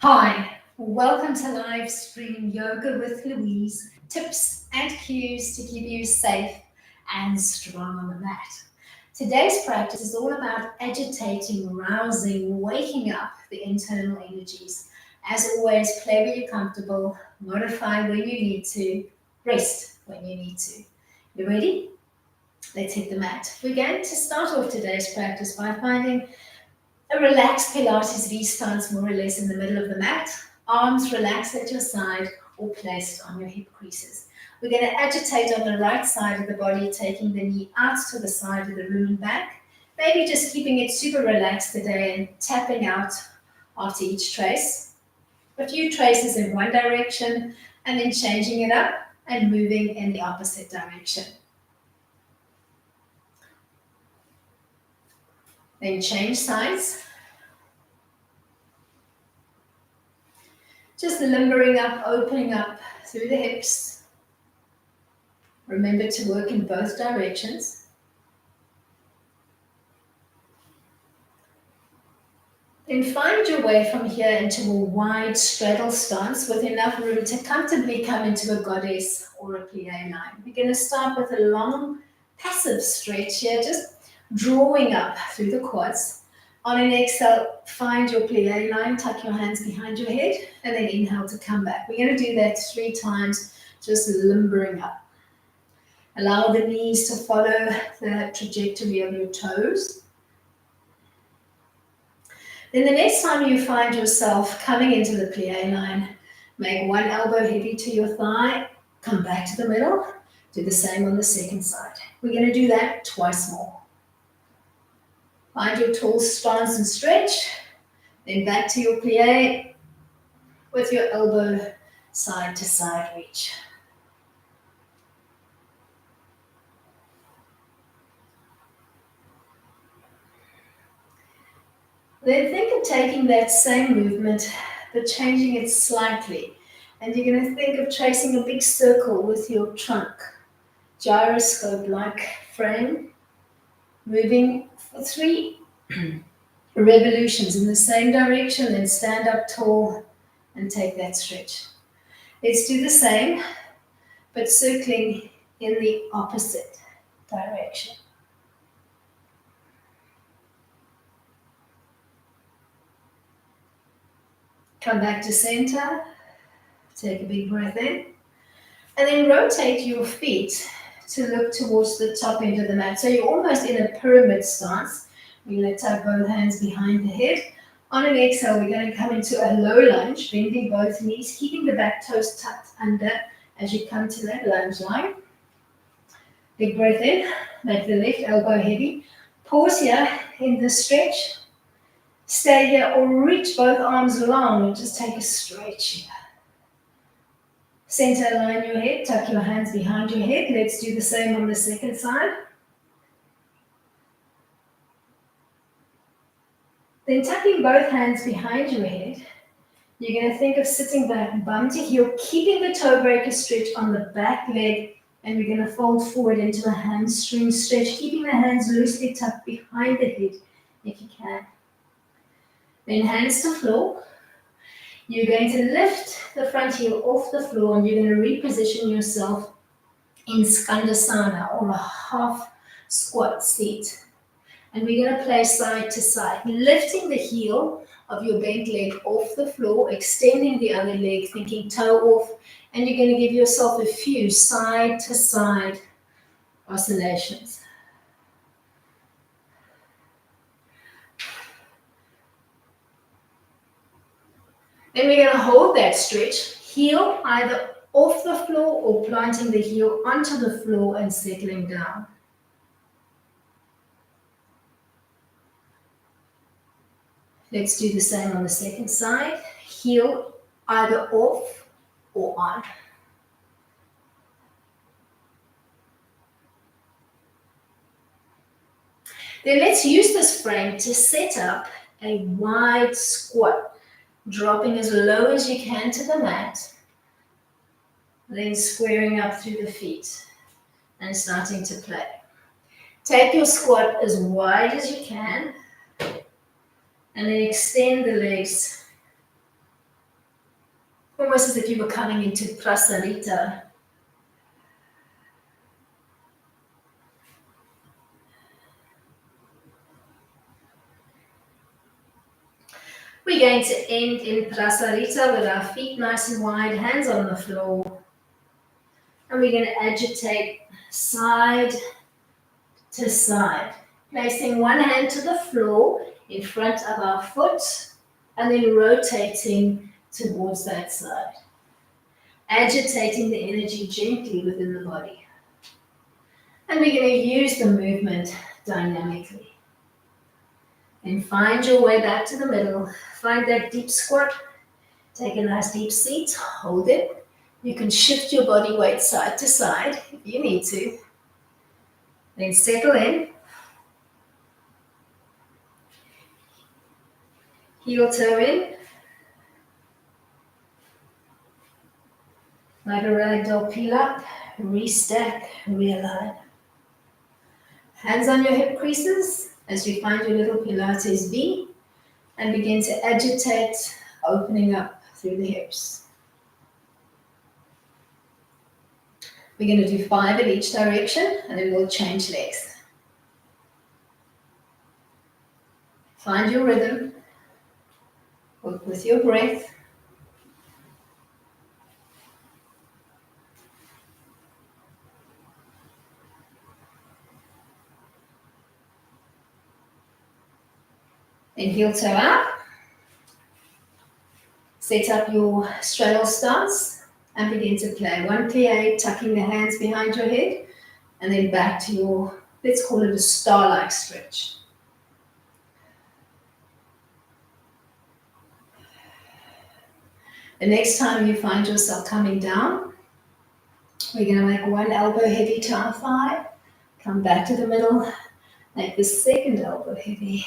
Hi, welcome to live stream yoga with Louise. Tips and cues to keep you safe and strong on the mat. Today's practice is all about agitating, rousing, waking up the internal energies. As always, play where you're comfortable, modify when you need to, rest when you need to. You ready? Let's hit the mat. We're going to start off today's practice by finding a relaxed Pilates V stance, more or less in the middle of the mat. Arms relaxed at your side or placed on your hip creases. We're going to agitate on the right side of the body, taking the knee out to the side of the room and back. Maybe just keeping it super relaxed today and tapping out after each trace. A few traces in one direction and then changing it up and moving in the opposite direction. Then change sides. Just limbering up, opening up through the hips. Remember to work in both directions. Then find your way from here into a wide straddle stance with enough room to comfortably come into a goddess or a plie line. We're going to start with a long passive stretch here, just drawing up through the quads. On an exhale, find your plie line, tuck your hands behind your head, and then inhale to come back. We're going to do that 3 times, just limbering up. Allow the knees to follow the trajectory of your toes. Then the next time you find yourself coming into the plie line, make one elbow heavy to your thigh, come back to the middle, do the same on the second side. We're going to do that twice more. Find your tall stance and stretch, then back to your plie with your elbow side to side reach. Then think of taking that same movement, but changing it slightly. And you're going to think of tracing a big circle with your trunk, gyroscope-like frame, moving for 3 revolutions in the same direction, then stand up tall and take that stretch. Let's do the same, but circling in the opposite direction. Come back to center, take a big breath in, and then rotate your feet to look towards the top end of the mat. So you're almost in a pyramid stance. We're going to tuck both hands behind the head. On an exhale, we're going to come into a low lunge, bending both knees, keeping the back toes tucked under as you come to that lunge line. Big breath in, make the left elbow heavy. Pause here in the stretch. Stay here or reach both arms long and just take a stretch here. Center align your head, tuck your hands behind your head. Let's do the same on the second side. Then tucking both hands behind your head, you're going to think of sitting back, bum to heel, keeping the toe breaker stretch on the back leg, and we're going to fold forward into a hamstring stretch, keeping the hands loosely tucked behind the head if you can. Then hands to floor. You're going to lift the front heel off the floor and you're going to reposition yourself in Skandasana or a half squat seat. And we're going to play side to side, lifting the heel of your bent leg off the floor, extending the other leg, thinking toe off, and you're going to give yourself a few side to side oscillations. Then we're going to hold that stretch, heel either off the floor or planting the heel onto the floor and settling down. Let's do the same on the second side, heel either off or on. Then let's use this frame to set up a wide squat, dropping as low as you can to the mat, then squaring up through the feet and starting to play. Take your squat as wide as you can and then extend the legs Almost as if you were coming into prasarita. We're going to end in prasarita with our feet nice and wide, hands on the floor. And we're going to agitate side to side, placing one hand to the floor in front of our foot and then rotating towards that side, agitating the energy gently within the body. And we're going to use the movement dynamically. And find your way back to the middle. Find that deep squat. Take a nice deep seat. Hold it. You can shift your body weight side to side if you need to. Then settle in. Heel toe in. Like a ragdoll, peel up, restack, realign. Hands on your hip creases as you find your little Pilates V and begin to agitate, opening up through the hips. We're going to do 5 in each direction and then we'll change legs. Find your rhythm, work with your breath. Then heel toe up. Set up your straddle stance and begin to play. 1 plie, tucking the hands behind your head and then back to your, let's call it a star-like stretch. The next time you find yourself coming down, we're going to make 1 elbow heavy to our thigh, come back to the middle, make the second elbow heavy,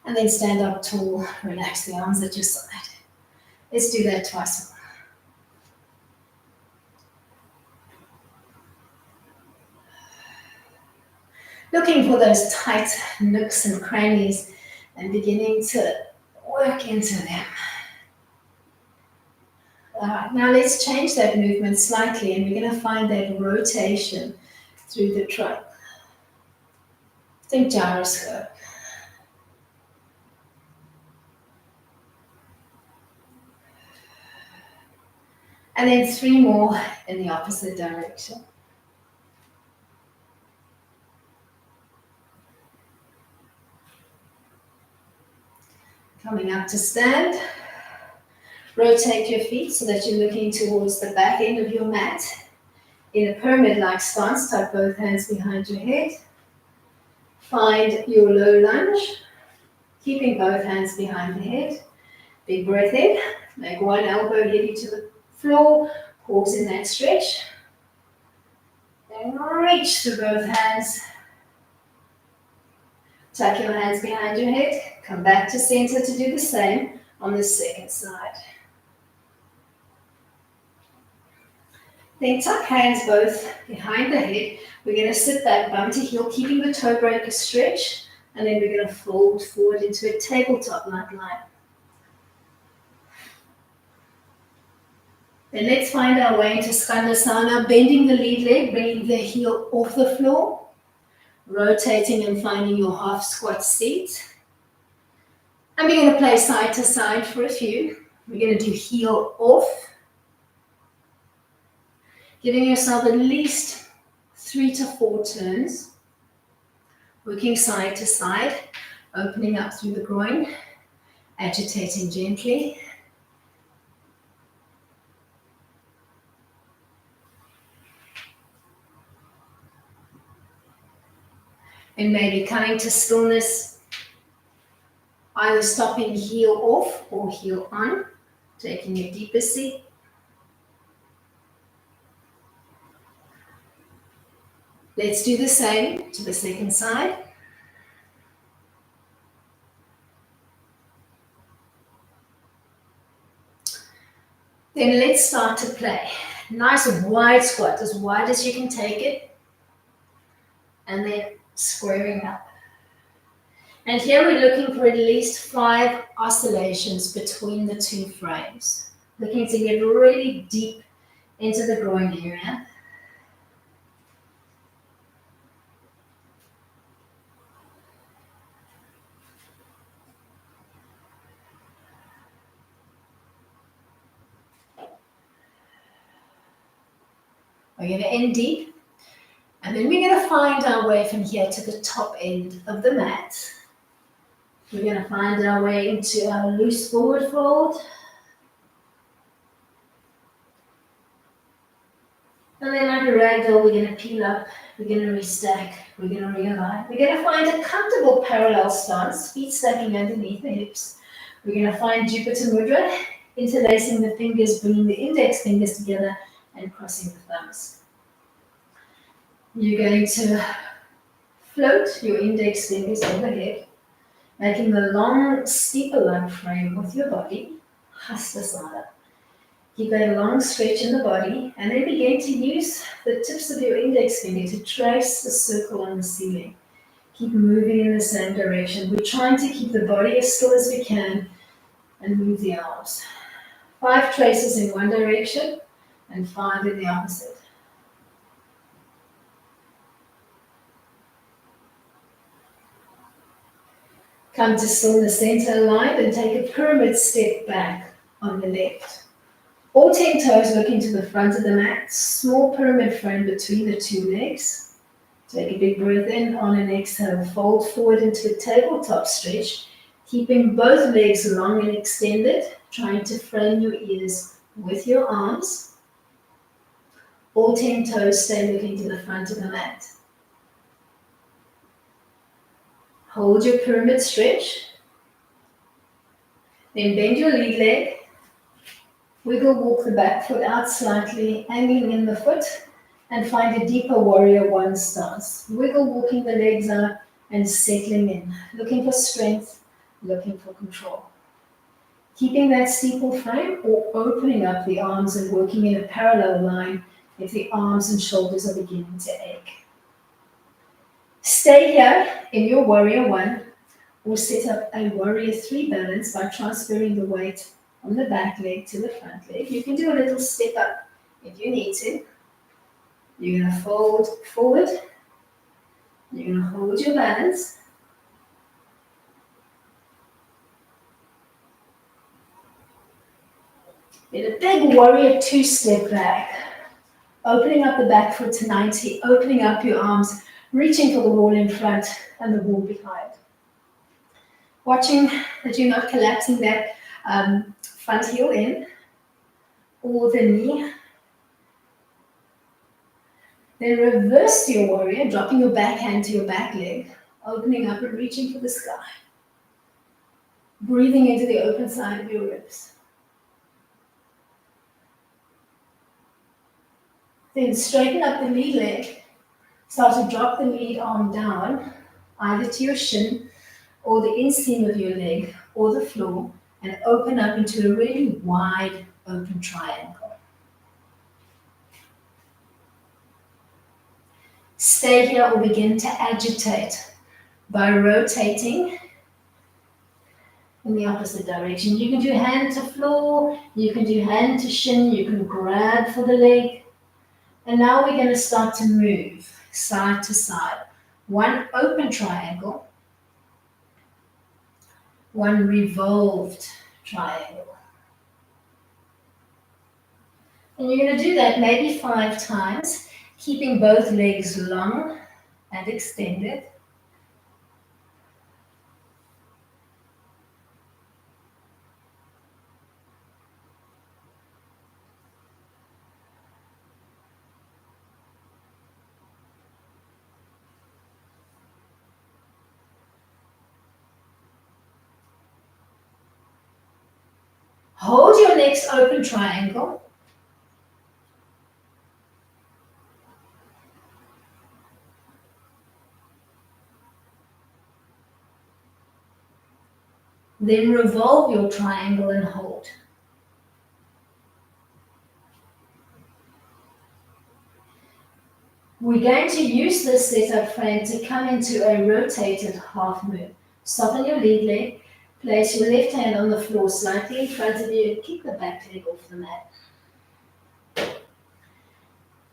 and then stand up tall, relax the arms at your side. Let's do that twice more. Looking for those tight nooks and crannies and beginning to work into them. All right, now let's change that movement slightly and we're going to find that rotation through the trunk. Think gyroscope. And then 3 more in the opposite direction. Coming up to stand. Rotate your feet so that you're looking towards the back end of your mat. In a pyramid-like stance, tuck both hands behind your head. Find your low lunge, keeping both hands behind the head. Big breath in. Make 1 elbow heavy to the floor. Pause in that stretch. Then reach through both hands. Tuck your hands behind your head. Come back to center to do the same on the second side. Then tuck hands both behind the head. We're going to sit back bum to heel, keeping the toe breaker stretch, and then we're going to fold forward into a tabletop-like line. Then let's find our way into Skandasana, bending the lead leg, bringing the heel off the floor, rotating and finding your half squat seat. And we're going to play side to side for a few. We're going to do heel off, giving yourself at least 3 to 4 turns, working side to side, opening up through the groin, agitating gently. And maybe coming to stillness, either stopping heel off or heel on, taking a deeper seat. Let's do the same to the second side. Then let's start to play. Nice wide squat, as wide as you can take it. And then squaring up. And here we're looking for at least 5 oscillations between the 2 frames. Looking to get really deep into the groin area. We're going to end deep, and then we're going to find our way from here to the top end of the mat. We're going to find our way into our loose forward fold. And then like a ragdoll, we're going to peel up, we're going to restack, we're going to realign. We're going to find a comfortable parallel stance, feet stacking underneath the hips. We're going to find Jupiter Mudra, interlacing the fingers, bringing the index fingers together and crossing the thumbs. You're going to float your index fingers overhead, making the long steeple lung frame with your body, Hastasana. Keep that long stretch in the body, and then begin to use the tips of your index finger to trace the circle on the ceiling. Keep moving in the same direction. We're trying to keep the body as still as we can and move the arms. 5 traces in one direction and 5 in the opposite. Come to still in the center line and take a pyramid step back on the left. All 10 toes looking to the front of the mat, small pyramid frame between the 2 legs. Take a big breath in, on an exhale, fold forward into a tabletop stretch, keeping both legs long and extended, trying to frame your ears with your arms. All 10 toes stay looking to the front of the mat. Hold your pyramid stretch. Then bend your lead leg. Wiggle, walk the back foot out slightly, angling in the foot, and find a deeper warrior 1 stance. Wiggle, walking the legs out and settling in, looking for strength, looking for control. Keeping that steeple frame or opening up the arms and working in a parallel line if the arms and shoulders are beginning to ache. Stay here in your warrior 1 or set up a warrior 3 balance by transferring the weight on the back leg to the front leg. You can do a little step up if you need to. You're going to fold forward. You're going to hold your balance. Then a big warrior 2 step back. Opening up the back foot to 90, opening up your arms, reaching for the wall in front and the wall behind. Watching that you're not collapsing that front heel in or the knee. Then reverse your warrior, dropping your back hand to your back leg, opening up and reaching for the sky. Breathing into the open side of your ribs. Then straighten up the lead leg. Start to drop the lead arm down, either to your shin or the inseam of your leg or the floor, and open up into a really wide open triangle. Stay here or begin to agitate by rotating in the opposite direction. You can do hand to floor, you can do hand to shin, you can grab for the leg. And now we're going to start to move side to side. 1 open triangle, 1 revolved triangle. And you're going to do that maybe 5 times, keeping both legs long and extended. Hold your next open triangle. Then revolve your triangle and hold. We're going to use this setup frame to come into a rotated half moon. Soften your lead leg, Place your left hand on the floor slightly in front of you and kick the back leg off the mat.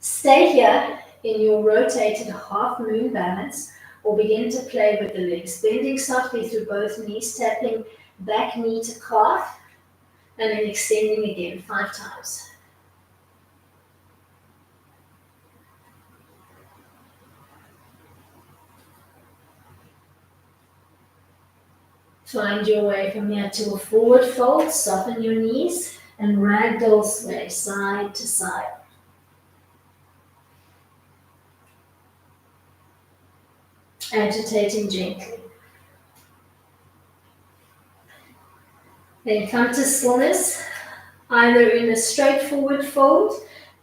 Stay here in your rotated half moon balance or begin to play with the legs, bending softly through both knees, tapping back knee to calf, and then extending again 5 times. Find your way from here to a forward fold, soften your knees, and ragdoll sway side to side. Agitating gently. Then come to stillness, either in a straightforward fold,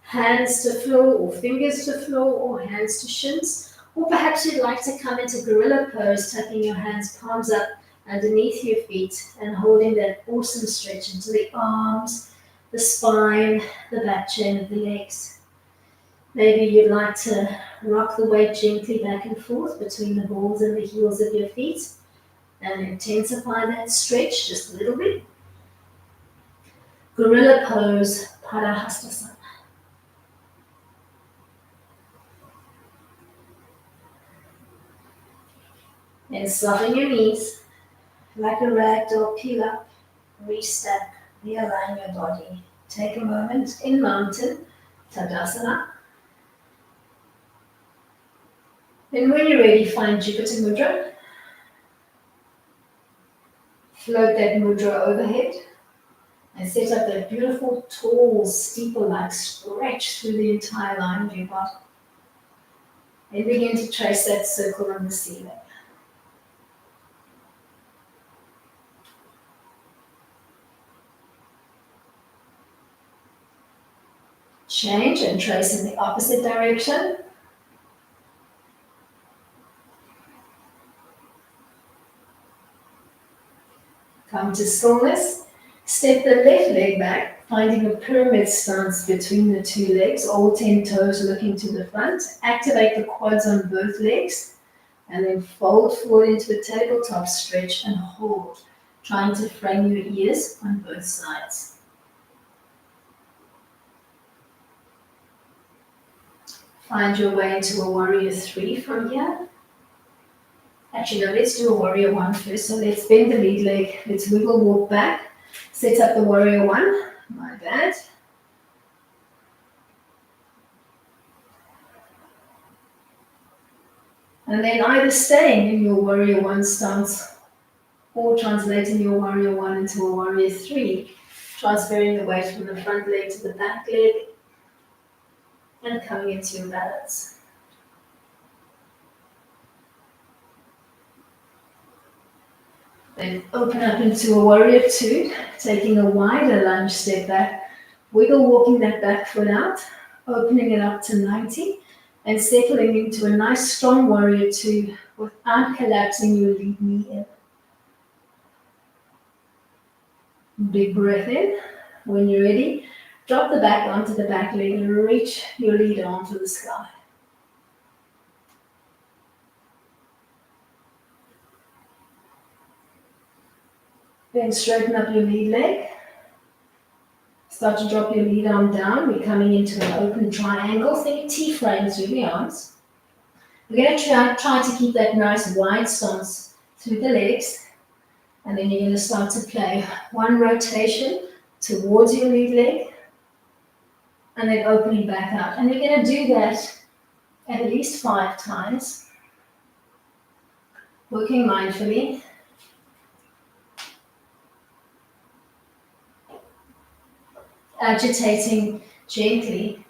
hands to floor or fingers to floor or hands to shins, or perhaps you'd like to come into gorilla pose, tucking your hands palms up underneath your feet and holding that awesome stretch into the arms, the spine, the back chain of the legs. Maybe you'd like to rock the weight gently back and forth between the balls and the heels of your feet and intensify that stretch just a little bit. Gorilla pose, Padahastasana. Then soften your knees, like a ragdoll, peel up, restack, realign your body. Take a moment in mountain, Tadasana. Then when you're ready, find Jupiter Mudra. Float that mudra overhead and set up that beautiful, tall, steeple-like stretch through the entire line of your body. Then begin to trace that circle on the ceiling. Change and trace in the opposite direction. Come to stillness. Step the left leg back, finding a pyramid stance between the 2 legs, all 10 toes looking to the front. Activate the quads on both legs, and then fold forward into a tabletop stretch and hold, trying to frame your ears on both sides. Find your way into a warrior 3 from here. Actually, no, let's do a warrior 1 first. So let's bend the lead leg. Let's wiggle, walk back. Set up the warrior 1. My bad. And then either staying in your warrior 1 stance or translating your warrior 1 into a warrior 3, transferring the weight from the front leg to the back leg and coming into your balance. Then open up into a warrior 2, taking a wider lunge step back, wiggle walking that back foot out, opening it up to 90, and settling into a nice strong warrior 2 without collapsing your lead knee in. Big breath in. When you're ready, drop the back onto the back leg and reach your lead arm to the sky. Then straighten up your lead leg. Start to drop your lead arm down. We're coming into an open triangle. Think T-frame through the arms. We're going to try to keep that nice wide stance through the legs. And then you're going to start to play 1 rotation towards your lead leg. And then opening back out. And you're going to do that at least 5 times. Working mindfully. Agitating gently.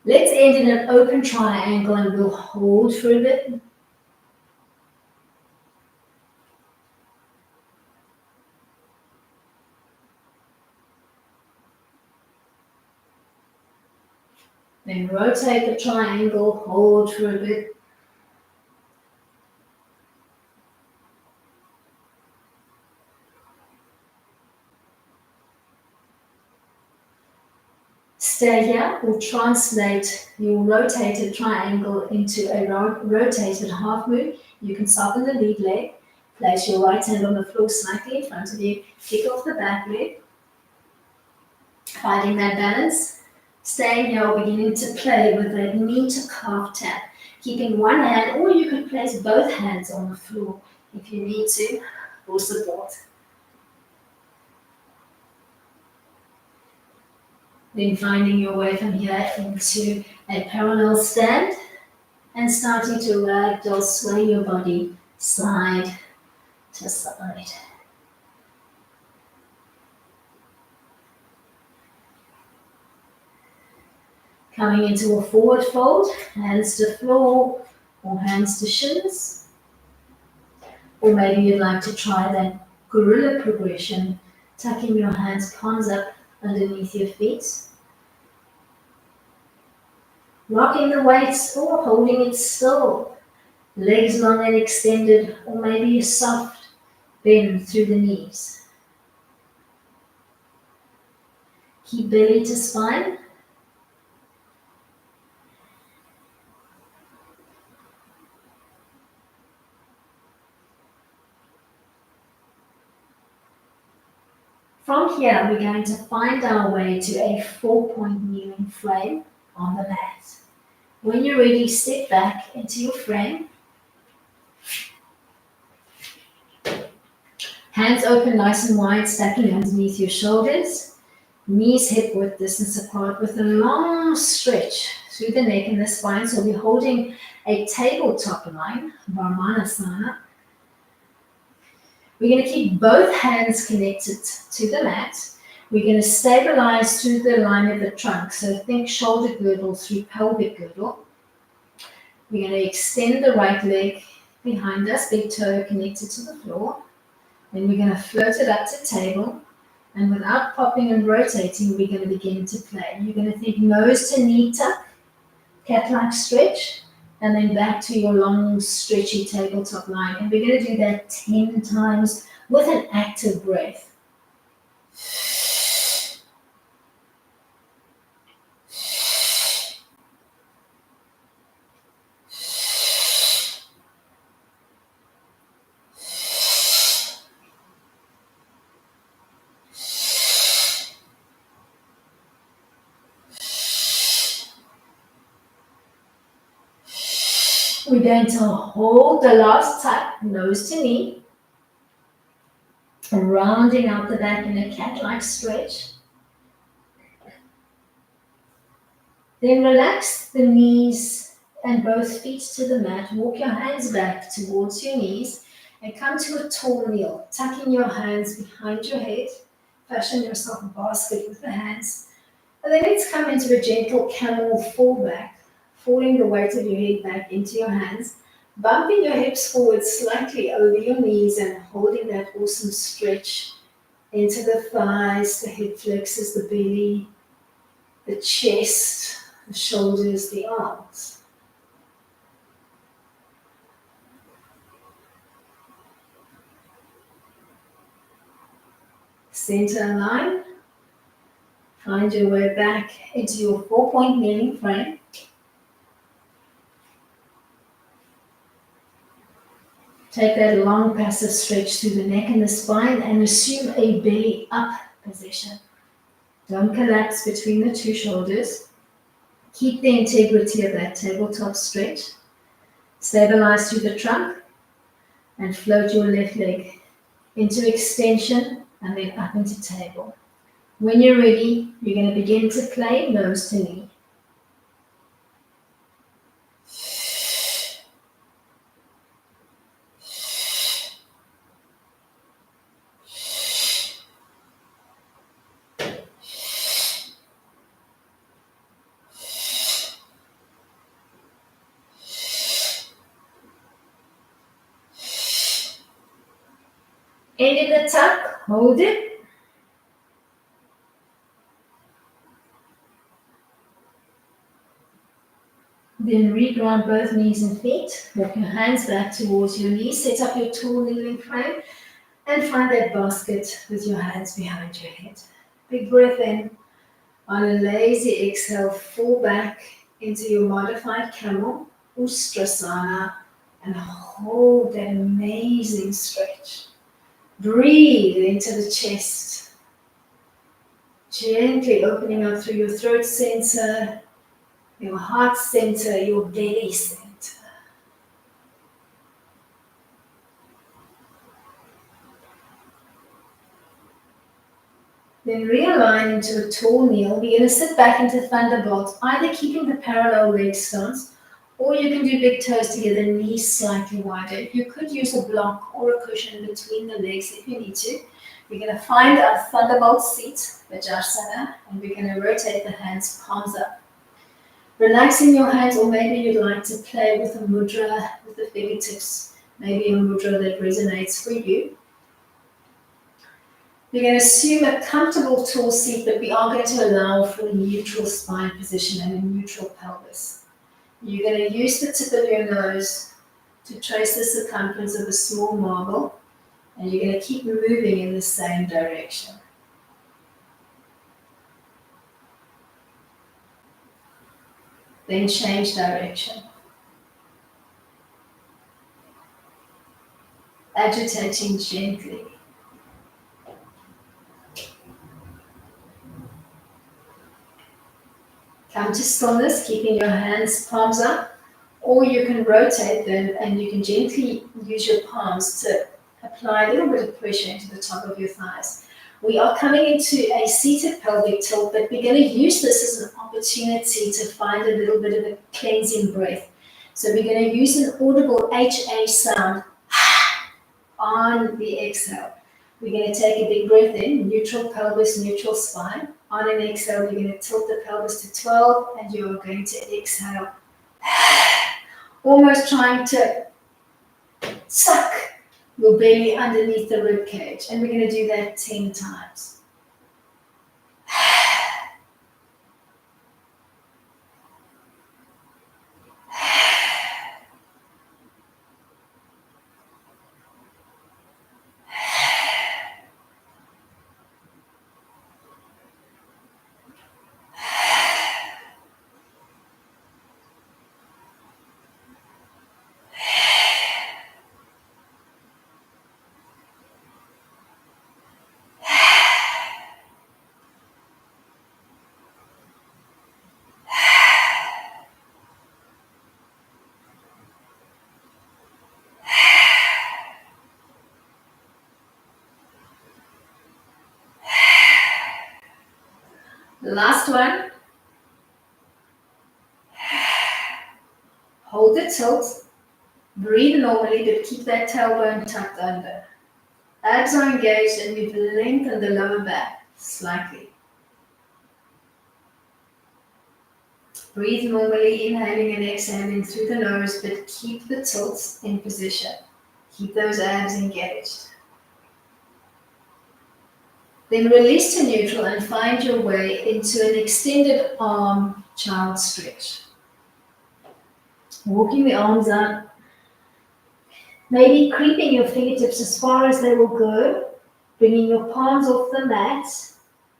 Let's end in an open triangle and we'll hold for a bit. Then rotate the triangle, hold for a bit. Stay here or translate your rotated triangle into a rotated half moon. You can soften the lead leg, place your right hand on the floor slightly in front of you, kick off the back leg, finding that balance. Staying here, beginning to play with that knee to calf tap, keeping one hand, or you can place both hands on the floor if you need to, for support. Then finding your way from here into a parallel stand and starting to ragdoll, sway your body side to side. Coming into a forward fold, hands to floor or hands to shins. Or maybe you'd like to try that gorilla progression, tucking your hands, palms up underneath your feet. Rocking the weights or holding it still. Legs long and extended, or maybe a soft bend through the knees. Keep belly to spine. From here, we're going to find our way to a 4-point kneeling frame on the mat. When you're ready, step back into your frame. Hands open nice and wide, stacking underneath your shoulders. Knees hip width distance apart with a long stretch through the neck and the spine. So we're holding a tabletop line, Varmanasana. We're going to keep both hands connected to the mat. We're going to stabilize through the line of the trunk. So think shoulder girdle through pelvic girdle. We're going to extend the right leg behind us, big toe connected to the floor. Then we're going to float it up to table. And without popping and rotating, we're going to begin to play. You're going to think nose to knee tuck, cat-like stretch, and then back to your long, stretchy tabletop line. And we're going to do that 10 times with an active breath. We're going to hold the last tuck, nose to knee, rounding out the back in a cat-like stretch. Then relax the knees and both feet to the mat. Walk your hands back towards your knees and come to a tall kneel, tucking your hands behind your head. Fashion yourself a basket with the hands. And then let's come into a gentle camel fallback, falling the weight of your head back into your hands, bumping your hips forward slightly over your knees and holding that awesome stretch into the thighs, the hip flexors, the belly, the chest, the shoulders, the arms. Center line. Find your way back into your 4-point kneeling frame. Take that long passive stretch through the neck and the spine and assume a belly up position. Don't collapse between the two shoulders. Keep the integrity of that tabletop stretch. Stabilize through the trunk and float your left leg into extension and then up into table. When you're ready, you're going to begin to play nose to knee. End in the tuck, hold it. Then reground both knees and feet. Walk your hands back towards your knees. Set up your tall kneeling frame and find that basket with your hands behind your head. Big breath in. On a lazy exhale, fall back into your modified camel, Ustrasana, and hold that amazing stretch. Breathe into the chest, gently opening up through your throat center, your heart center, your belly center. Then realign into a tall kneel. We're going to sit back into Thunderbolt, either keeping the parallel leg stance, or you can do big toes together, knees slightly wider. You could use a block or a cushion between the legs if you need to. We're going to find our Thunderbolt seat, Vajrasana, and we're going to rotate the hands, palms up. Relaxing your hands, or maybe you'd like to play with a mudra with the fingertips, maybe a mudra that resonates for you. We're going to assume a comfortable tall seat, but we are going to allow for a neutral spine position and a neutral pelvis. You're going to use the tip of your nose to trace the circumference of a small marble, and you're going to keep moving in the same direction. Then change direction. Agitating gently. Come to stillness, keeping your hands, palms up, or you can rotate them and you can gently use your palms to apply a little bit of pressure into the top of your thighs. We are coming into a seated pelvic tilt, but we're going to use this as an opportunity to find a little bit of a cleansing breath. So we're going to use an audible HA sound on the exhale. We're going to take a big breath in, neutral pelvis, neutral spine. On an exhale, you're going to tilt the pelvis to 12, and you're going to exhale, almost trying to suck your belly underneath the rib cage. And we're going to do that 10 times. Last one. Hold the tilt. Breathe normally, but keep that tailbone tucked under. Abs are engaged and we've lengthened the lower back slightly. Breathe normally, inhaling and exhaling through the nose, but keep the tilt in position. Keep those abs engaged. Then release to neutral and find your way into an extended arm child stretch. Walking the arms out, maybe creeping your fingertips as far as they will go, bringing your palms off the mat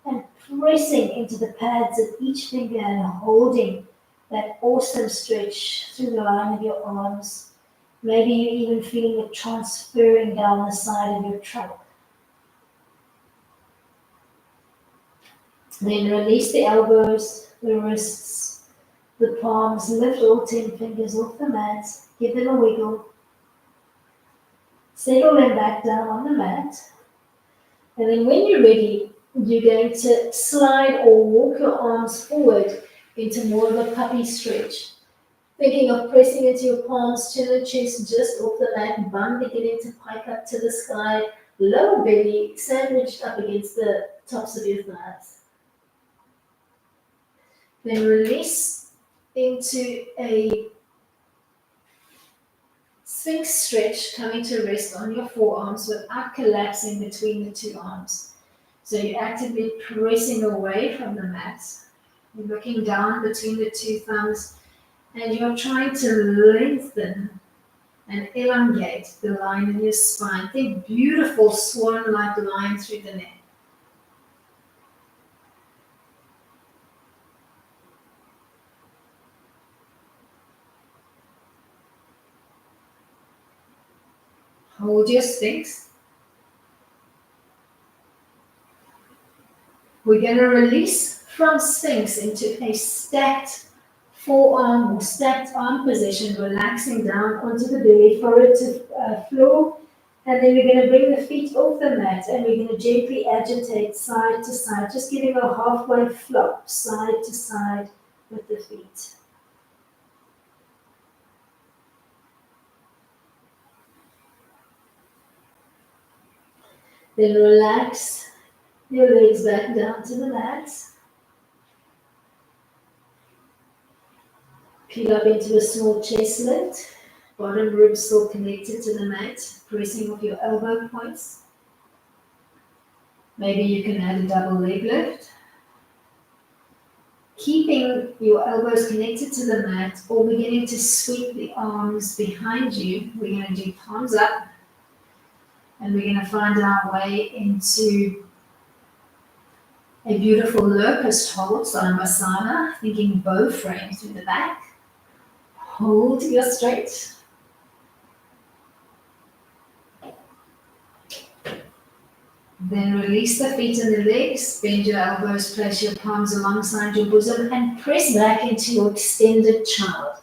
and pressing into the pads of each finger and holding that awesome stretch through the line of your arms. Maybe you're even feeling it transferring down the side of your trunk. Then release the elbows, the wrists, the palms. Lift all 10 fingers off the mat. Give them a wiggle. Settle them back down on the mat. And then when you're ready, you're going to slide or walk your arms forward into more of a puppy stretch. Thinking of pressing into your palms, chin and chest just off the mat, bum beginning to pike up to the sky, lower belly sandwiched up against the tops of your thighs. Then release into a Sphinx stretch, coming to rest on your forearms without collapsing between the two arms. So you're actively pressing away from the mat. You're looking down between the two thumbs And you're trying to lengthen and elongate the line in your spine. Think beautiful swan-like line through the neck. Hold your sphinx. We're going to release from sphinx into a stacked forearm or stacked arm position, relaxing down onto the belly, forward to floor. And then we're going to bring the feet off the mat and we're going to gently agitate side to side, just giving a halfway flop side to side with the feet. Then relax your legs back down to the mat. Peel up into a small chest lift. Bottom ribs still connected to the mat, pressing off your elbow points. Maybe you can add a double leg lift. Keeping your elbows connected to the mat or beginning to sweep the arms behind you. We're going to do palms up and we're going to find our way into a beautiful locust hold, Svanasana, thinking bow frame through the back. Hold your straight. Then release the feet and the legs, bend your elbows, place your palms alongside your bosom and press back into your extended child.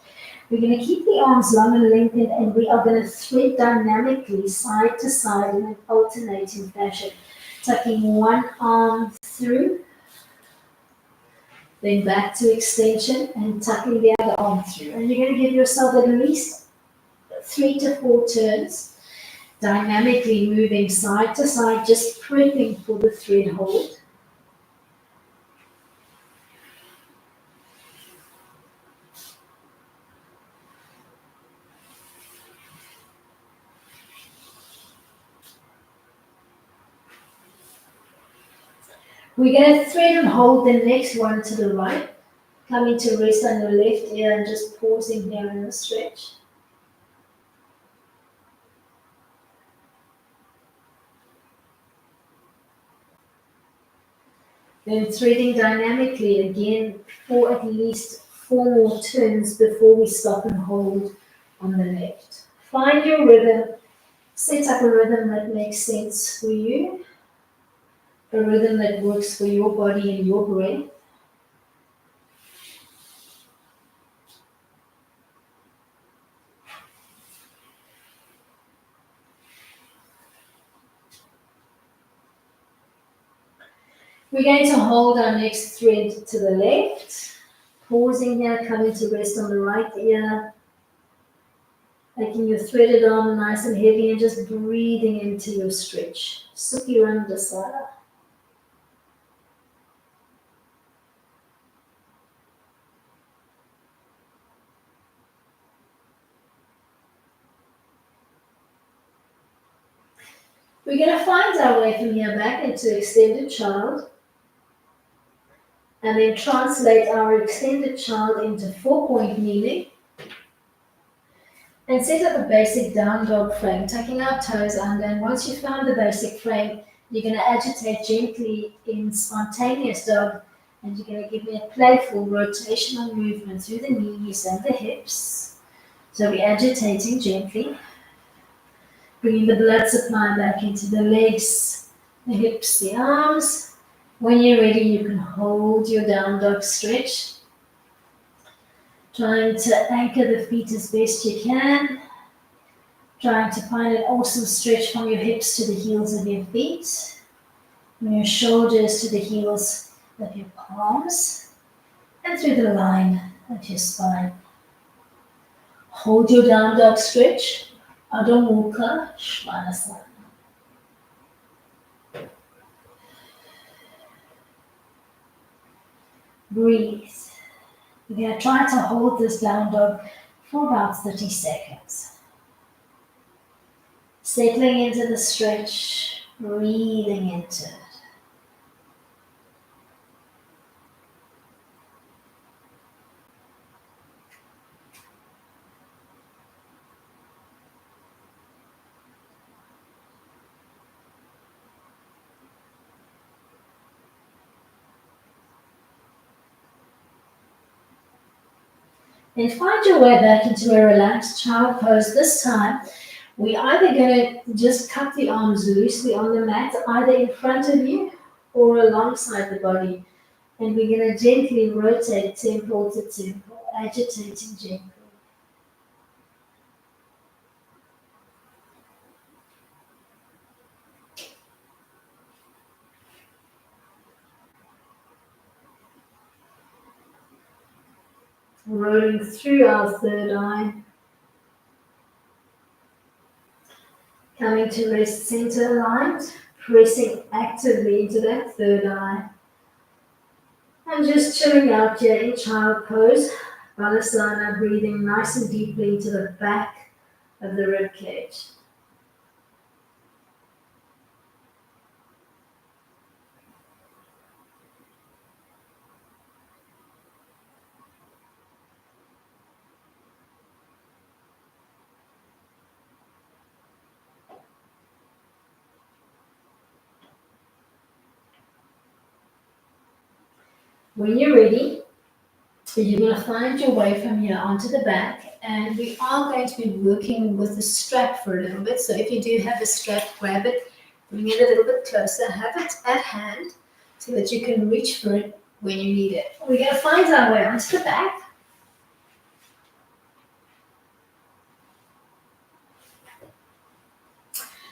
We're going to keep the arms long and lengthened and we are going to thread dynamically side to side in an alternating fashion. Tucking one arm through, then back to extension and tucking the other arm through. And you're going to give yourself at least 3 to 4 turns. Dynamically moving side to side, just prepping for the thread hold. We're going to thread and hold the next one to the right, coming to rest on your left ear and just pausing here in the stretch. Then threading dynamically again for at least 4 more turns before we stop and hold on the left. Find your rhythm, set up a rhythm that makes sense for you, a rhythm that works for your body and your breath. We're going to hold our next thread to the left, pausing here, coming to rest on the right ear, making your threaded arm nice and heavy and just breathing into your stretch. Sukhi Randasana. We're going to find our way from here back into extended child and then translate our extended child into 4-point kneeling and set up a basic down dog frame, tucking our toes under, and once you've found the basic frame, you're going to agitate gently in spontaneous dog and you're going to give me a playful rotational movement through the knees and the hips. So we're agitating gently, bringing the blood supply back into the legs, the hips, the arms. When you're ready, you can hold your down dog stretch, trying to anchor the feet as best you can, trying to find an awesome stretch from your hips to the heels of your feet, from your shoulders to the heels of your palms, and through the line of your spine. Hold your down dog stretch, Adho Mukha Svanasana. Breathe. We're going to try to hold this down dog for about 30 seconds. Settling into the stretch, breathing into it. And find your way back into a relaxed child pose. This time, we're either going to just cut the arms loosely on the mat, either in front of you or alongside the body. And we're going to gently rotate temple to temple, agitating gently. Rolling through our third eye. Coming to rest center aligned, pressing actively into that third eye. And just chilling out here in child pose. Balasana, breathing nice and deeply into the back of the rib cage. When you're ready, you're going to find your way from here onto the back, and we are going to be working with the strap for a little bit. So if you do have a strap, grab it, bring it a little bit closer, have it at hand so that you can reach for it when you need it. We're going to find our way onto the back.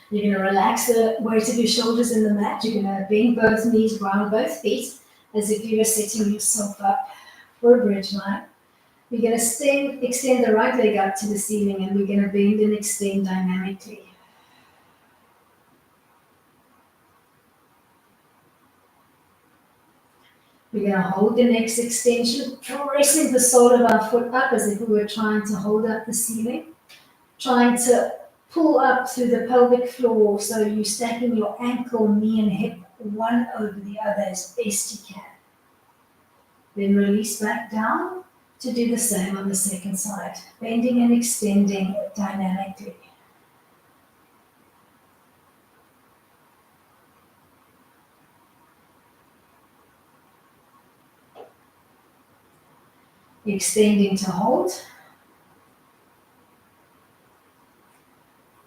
You're going to relax the weight of your shoulders in the mat. You're going to bend both knees, ground both feet, as if you were setting yourself up for a bridge line. We're going to extend the right leg up to the ceiling, and we're going to bend and extend dynamically. We're going to hold the next extension, pressing the sole of our foot up as if we were trying to hold up the ceiling. Trying to pull up through the pelvic floor, so you're stacking your ankle, knee, and hip one over the other as best you can. Then release back down to do the same on the second side, bending and extending dynamically. Extending to hold.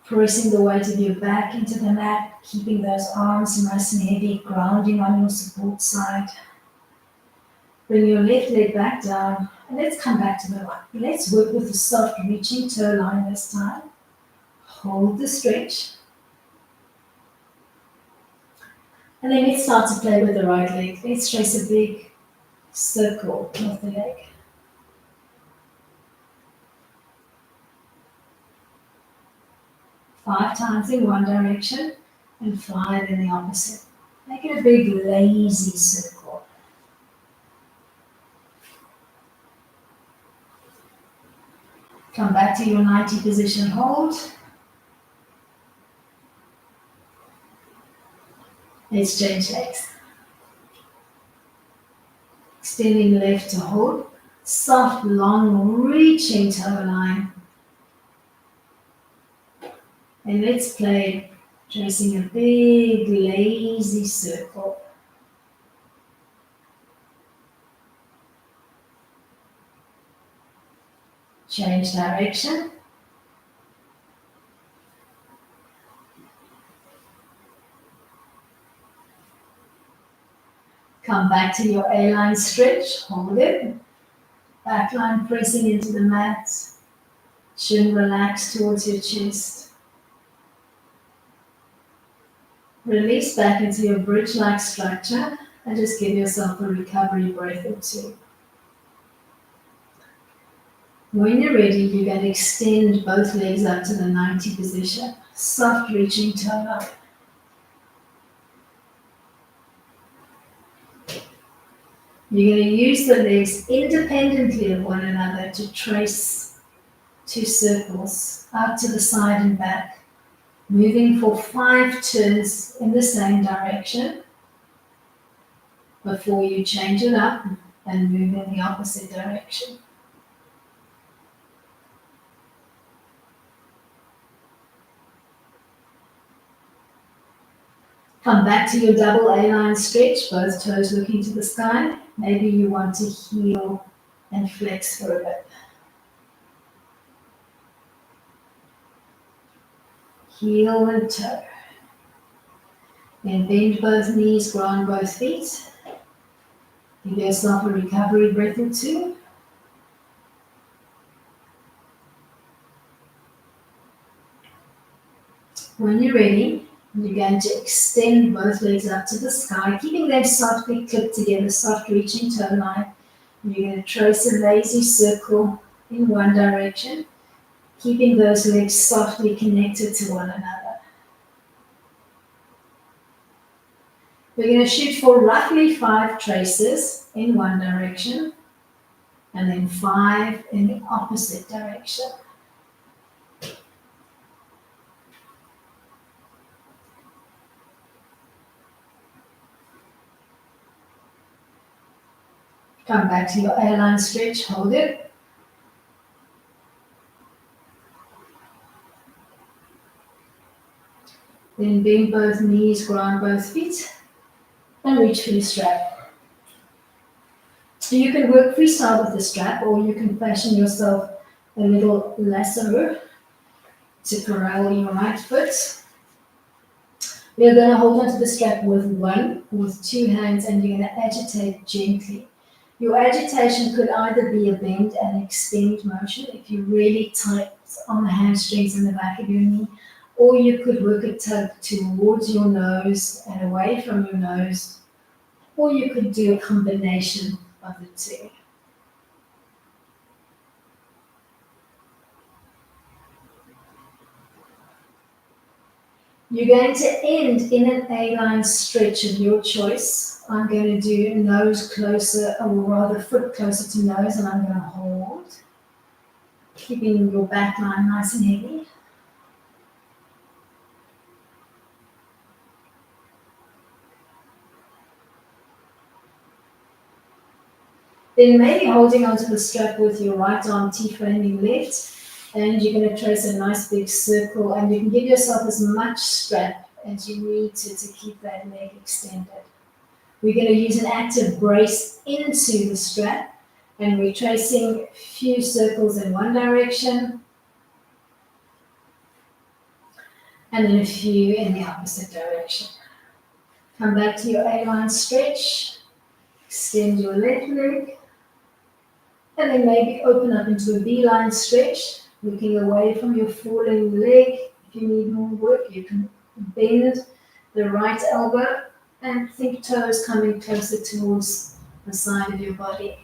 Pressing the weight of your back into the mat, keeping those arms nice and heavy, grounding on your support side. Bring your left leg back down, and let's come back to the right. Let's work with the soft reaching toe line this time. Hold the stretch. And then let's start to play with the right leg. Let's trace a big circle with the leg. 5 times in one direction and 5 in the opposite. Make it a big lazy circle. Come back to your 90 position hold. Let's change legs. Extending left to hold. Soft, long, reaching toe line. And let's play tracing a big lazy circle. Change direction. Come back to your A-line stretch, hold it. Back line pressing into the mat. Chin relaxed towards your chest. Release back into your bridge-like structure and just give yourself a recovery breath or two. When you're ready, you're going to extend both legs up to the 90 position. Soft reaching toe line. You're going to use the legs independently of one another to trace 2 circles out to the side and back, moving for 5 turns in the same direction before you change it up and move in the opposite direction. Come back to your double A-line stretch, both toes looking to the sky. Maybe you want to heel and flex for a bit. heel and toe. Then bend both knees, ground both feet. Give yourself a recovery breath or two. When you're ready, you're going to extend both legs up to the sky, keeping them softly clipped together, soft reaching toe line. You're going to trace a lazy circle in one direction, keeping those legs softly connected to one another. We're going to shoot for roughly 5 traces in one direction, and then 5 in the opposite direction. Come back to your A-line stretch, hold it. Then bend both knees, ground both feet, and reach for your strap. So you can work freestyle with the strap, or you can fashion yourself a little lasso to corral your right foot. We're going to hold onto the strap with 2 hands, and you're going to agitate gently. Your agitation could either be a bend and extend motion if you really tight on the hamstrings and the back of your knee, or you could work a tug towards your nose and away from your nose, or you could do a combination of the two. You're going to end in an A-line stretch of your choice. I'm going to do nose closer, or rather foot closer to nose, and I'm going to hold, keeping your back line nice and heavy. Then maybe holding onto the strap with your right arm T-framing left, and you're going to trace a nice big circle, and you can give yourself as much strap as you need to keep that leg extended. We're going to use an active brace into the strap, and we're tracing a few circles in one direction, and then a few in the opposite direction. Come back to your A-line stretch, extend your left leg, and then maybe open up into a B-line stretch, looking away from your falling leg. If you need more work, you can bend the right elbow and think toes coming closer towards the side of your body.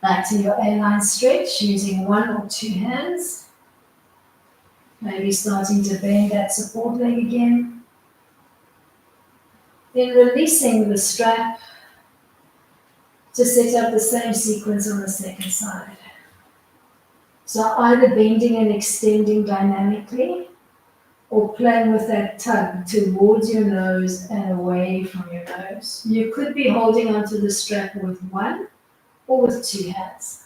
Back to your A-line stretch, using 1 or 2 hands. Maybe starting to bend that support leg again. Then releasing the strap to set up the same sequence on the second side. So either bending and extending dynamically, or playing with that tug towards your nose and away from your nose. You could be holding onto the strap with 1 or with 2 hands.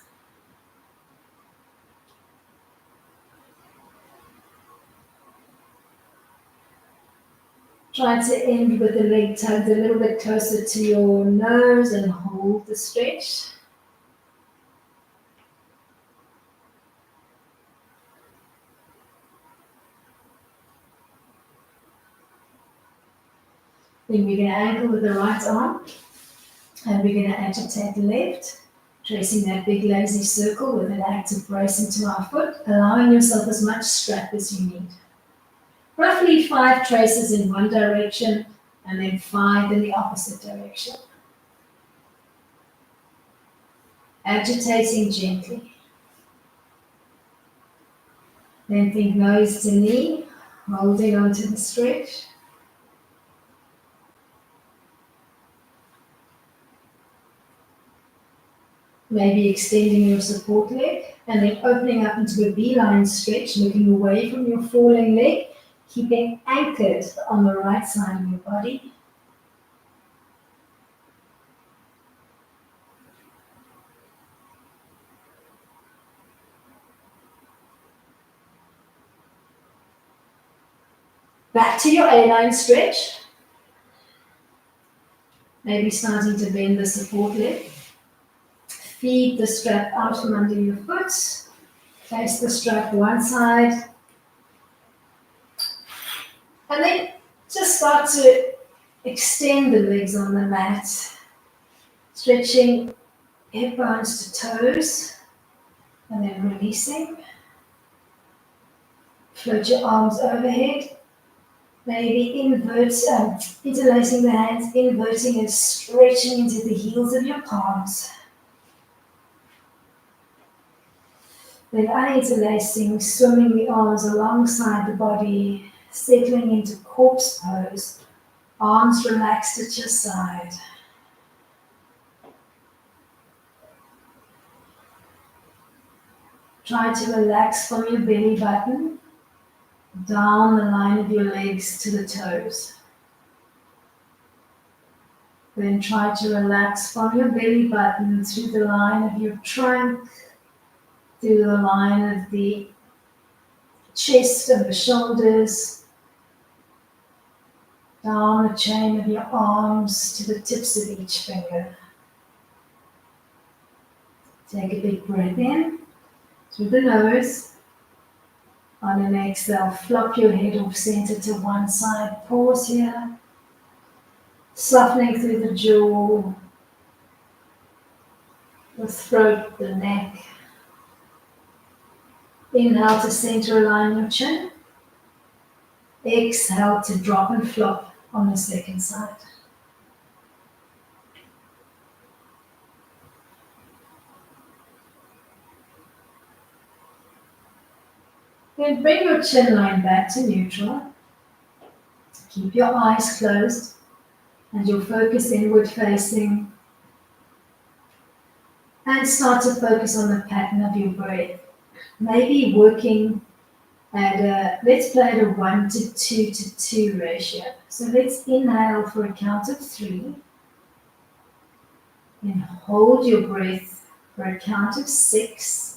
Try to end with the leg tugged a little bit closer to your nose and hold the stretch. Then we're going to anchor with the right arm, and we're going to agitate left, tracing that big lazy circle with an active brace into our foot, allowing yourself as much strap as you need. Roughly 5 traces in one direction, and then 5 in the opposite direction. Agitating gently. Then think nose to knee, holding onto the stretch. Maybe extending your support leg, and then opening up into a B-line stretch, looking away from your falling leg, keeping anchored on the right side of your body. Back to your A-line stretch. Maybe starting to bend the support leg. feed the strap out from under your foot. Place the strap one side. And then just start to extend the legs on the mat, stretching hip bones to toes, and then releasing. Float your arms overhead. Maybe interlacing the hands, inverting and stretching into the heels of your palms. Then uninterlacing, swimming the arms alongside the body, settling into corpse pose, arms relaxed at your side. Try to relax from your belly button down the line of your legs to the toes. Then try to relax from your belly button through the line of your trunk, through the line of the chest and the shoulders, down the chain of your arms to the tips of each finger. Take a big breath in through the nose. On an exhale, flop your head off center to one side. Pause here. Softening through the jaw, the throat, the neck. Inhale to center, align your chin. Exhale to drop and flop on the second side. Then bring your chin line back to neutral. Keep your eyes closed and your focus inward facing. And start to focus on the pattern of your breath. Maybe working at let's play at a 1 to 2 to 2 ratio. So let's inhale for a count of 3. And hold your breath for a count of 6.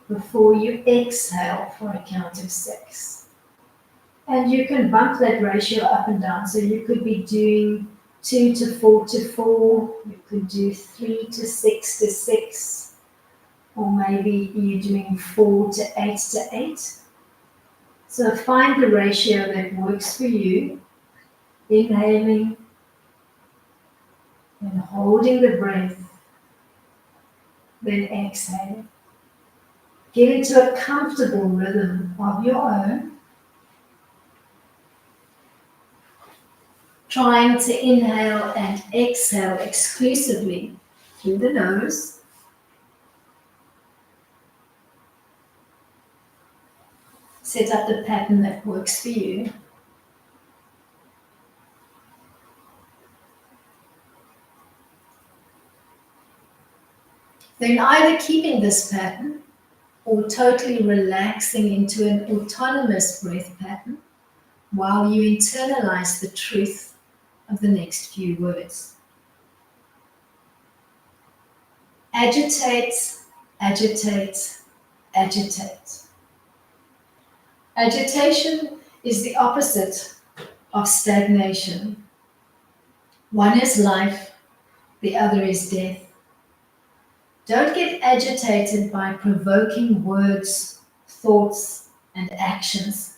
Before you exhale for a count of 6. And you can bump that ratio up and down. So you could be doing 2 to 4 to 4. You could do 3 to 6 to 6. Or maybe you're doing 4 to 8 to 8. So find the ratio that works for you. Inhaling and holding the breath. Then exhaling. Get into a comfortable rhythm of your own. Trying to inhale and exhale exclusively through the nose. Set up the pattern that works for you. Then either keeping this pattern or totally relaxing into an autonomous breath pattern while you internalize the truth of the next few words. Agitate, agitate, agitate. Agitation is the opposite of stagnation. One is life, the other is death. Don't get agitated by provoking words, thoughts, and actions.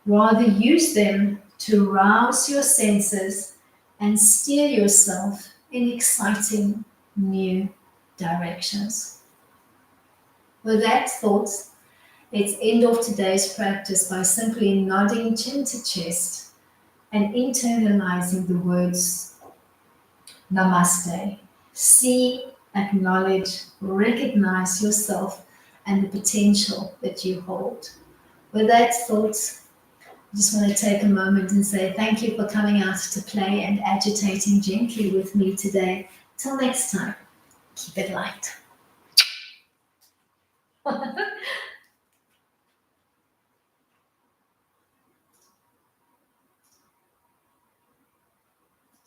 Rather use them to rouse your senses and steer yourself in exciting new directions. With that thought, let's end off today's practice by simply nodding chin to chest and internalizing the words Namaste. See, acknowledge, recognize yourself and the potential that you hold. With that thought, I just want to take a moment and say thank you for coming out to play and agitating gently with me today. Till next time, keep it light.